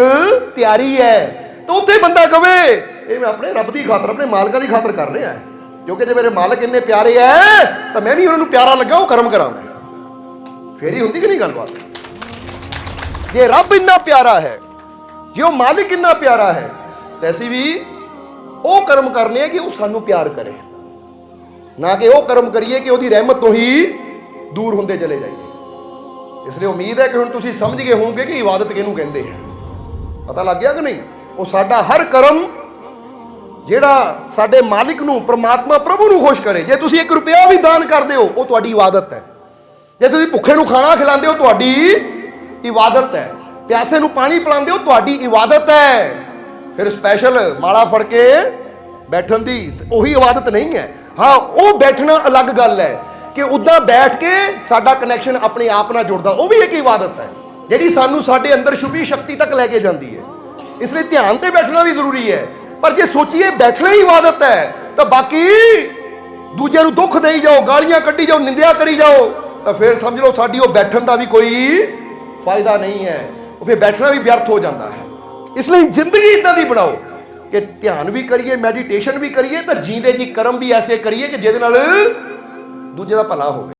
ਤਿਆਰੀ ਹੈ। ਤਾਂ ਉੱਥੇ ਬੰਦਾ ਕਵੇ ਇਹ ਮੈਂ ਆਪਣੇ ਰੱਬ ਦੀ ਖਾਤਰ, ਆਪਣੇ ਮਾਲਕਾਂ ਦੀ ਖਾਤਰ ਕਰ ਰਿਹਾ ਹੈ, ਕਿਉਂਕਿ ਜੇ ਮੇਰੇ ਮਾਲਕ ਇੰਨੇ ਪਿਆਰੇ ਹੈ ਤਾਂ ਮੈਂ ਵੀ ਉਹਨਾਂ ਨੂੰ ਪਿਆਰਾ ਲੱਗਾ ਉਹ ਕਰਮ ਕਰਾਂ ਮੈਂ। ਫੇਰ ਹੀ ਹੁੰਦੀ ਕਿ ਨਹੀਂ ਗੱਲਬਾਤ? ਜੇ ਰੱਬ ਇੰਨਾ ਪਿਆਰਾ ਹੈ, ਜੇ ਉਹ ਮਾਲਿਕ ਇੰਨਾ ਪਿਆਰਾ ਹੈ, ਤਾਂ ਅਸੀਂ ਵੀ ਉਹ ਕਰਮ ਕਰਨੇ ਆ ਕਿ ਉਹ ਸਾਨੂੰ ਪਿਆਰ ਕਰੇ, ਨਾ ਕਿ ਉਹ ਕਰਮ ਕਰੀਏ ਕਿ ਉਹਦੀ ਰਹਿਮਤ ਤੋਂ ਹੀ ਦੂਰ ਹੁੰਦੇ ਚਲੇ ਜਾਈਏ। ਇਸ ਲਈ ਉਮੀਦ ਹੈ ਕਿ ਹੁਣ ਤੁਸੀਂ ਸਮਝ ਗਏ ਹੋਵੋਗੇ ਕਿ ਇਬਾਦਤ ਕਿਹਨੂੰ ਕਹਿੰਦੇ ਆ। ਪਤਾ ਲੱਗ ਗਿਆ ਕਿ ਨਹੀਂ? ਉਹ ਸਾਡਾ ਹਰ ਕਰਮ ਜਿਹੜਾ ਸਾਡੇ ਮਾਲਿਕ ਨੂੰ, ਪ੍ਰਮਾਤਮਾ ਪ੍ਰਭੂ ਨੂੰ ਖੁਸ਼ ਕਰੇ। ਜੇ ਤੁਸੀਂ 1 ਰੁਪਇਆ ਵੀ ਦਾਨ ਕਰਦੇ ਹੋ ਉਹ ਤੁਹਾਡੀ ਇਬਾਦਤ ਹੈ। ਜੇ ਤੁਸੀਂ ਭੁੱਖੇ ਨੂੰ ਖਾਣਾ ਖਿਲਾਉਂਦੇ ਹੋ ਤੁਹਾਡੀ ਇਬਾਦਤ ਹੈ। ਪਿਆਸੇ ਨੂੰ ਪਾਣੀ ਪਿਲਾਉਂਦੇ ਹੋ ਤੁਹਾਡੀ ਇਬਾਦਤ ਹੈ। ਫਿਰ ਸਪੈਸ਼ਲ ਮਾਲਾ ਫੜ ਕੇ ਬੈਠਣ ਦੀ ਉਹੀ ਇਬਾਦਤ ਨਹੀਂ ਹੈ। ਹਾਂ, ਉਹ ਬੈਠਣਾ ਅਲੱਗ ਗੱਲ ਹੈ ਕਿ ਉੱਦਾਂ ਬੈਠ ਕੇ ਸਾਡਾ ਕਨੈਕਸ਼ਨ ਆਪਣੇ ਆਪ ਨਾਲ ਜੁੜਦਾ, ਉਹ ਵੀ ਇੱਕ ਇਬਾਦਤ ਹੈ ਜਿਹੜੀ ਸਾਨੂੰ ਸਾਡੇ ਅੰਦਰ ਛੁਪੀ ਸ਼ਕਤੀ ਤੱਕ ਲੈ ਕੇ ਜਾਂਦੀ ਹੈ। ਇਸ ਲਈ ਧਿਆਨ ਤੇ ਬੈਠਣਾ ਵੀ ਜ਼ਰੂਰੀ ਹੈ। ਪਰ ਜੇ ਸੋਚੀਏ ਬੈਠਣਾ ਹੀ ਇਬਾਦਤ ਹੈ ਤਾਂ ਬਾਕੀ ਦੂਜਿਆਂ ਨੂੰ ਦੁੱਖ ਦੇਈ ਜਾਓ, ਗਾਲੀਆਂ ਕੱਢੀ ਜਾਓ, ਨਿੰਦਿਆ ਕਰੀ ਜਾਓ, ਤਾਂ ਫਿਰ ਸਮਝ ਲਓ ਸਾਡੀ ਉਹ ਬੈਠਣ ਦਾ ਵੀ ਕੋਈ ਫਾਇਦਾ ਨਹੀਂ ਹੈ। ਉਹ ਫਿਰ ਬੈਠਣਾ ਵੀ ਵਿਅਰਥ ਹੋ ਜਾਂਦਾ ਹੈ। ਇਸ ਲਈ ਜ਼ਿੰਦਗੀ ਇਦਾਂ ਦੀ ਬਣਾਓ ਕਿ ਧਿਆਨ ਵੀ ਕਰੀਏ, ਮੈਡੀਟੇਸ਼ਨ ਵੀ ਕਰੀਏ, ਤਾਂ ਜੀਂਦੇ ਜੀ ਕਰਮ ਵੀ ਐਸੇ ਕਰੀਏ ਕਿ ਜਿਹਦੇ ਨਾਲ ਦੂਜੇ ਦਾ ਭਲਾ ਹੋਵੇ।